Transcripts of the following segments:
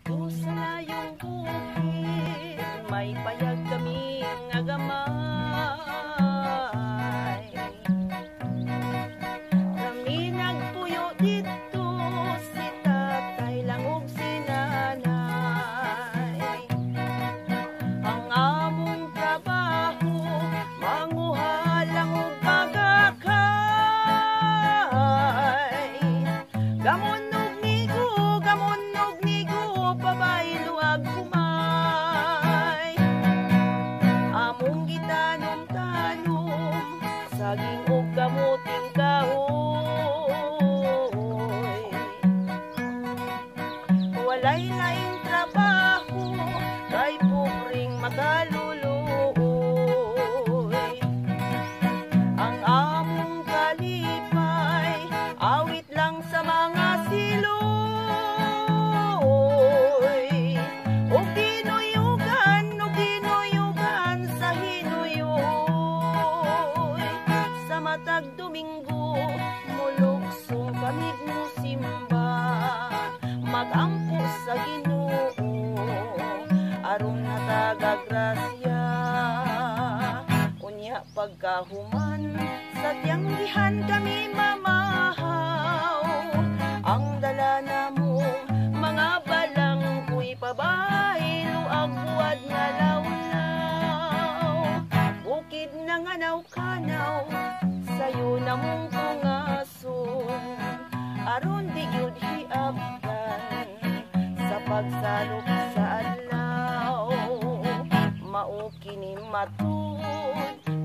Dito sa layong bukid, may payag kami nga gamay. Kami nagpuyo dito, si tatay lang ug si nanay. Ang among trabaho, manguha lang ug pagakay. Gamon pabaylo ag kumay. Among gitanom-tanom, saging ug kamuting kahoy. Walay laing trabaho, kay pupring magaluluoy. Ang among kalipay, awit lang sa mga silo. Matag Domingo, mulugsong kami musimba, magampo sa Ginoo, aron natagagrasya. Unya pagkahuman, sa tiyanggihan kami mamahaw. Ang dala namong mga balangkoy pabaylo ang buwad nga lawlaw. Bukid na nga naw-kanaw, sayo na mong tungason, aron di gyud hiabdan sa pagsalok sa adlaw. Mao kini matud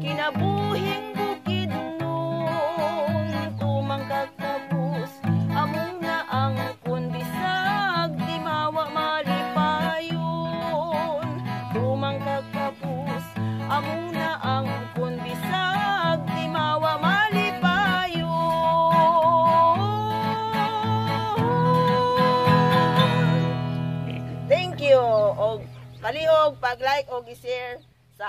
kinabuhing bukid nun, tumang kakabus among naangkon bisag di mawa malipayon. Tumang kakabus among naangkon bisag di mawa malipayon. Thank you. Og kalihog pag-like og i-share sa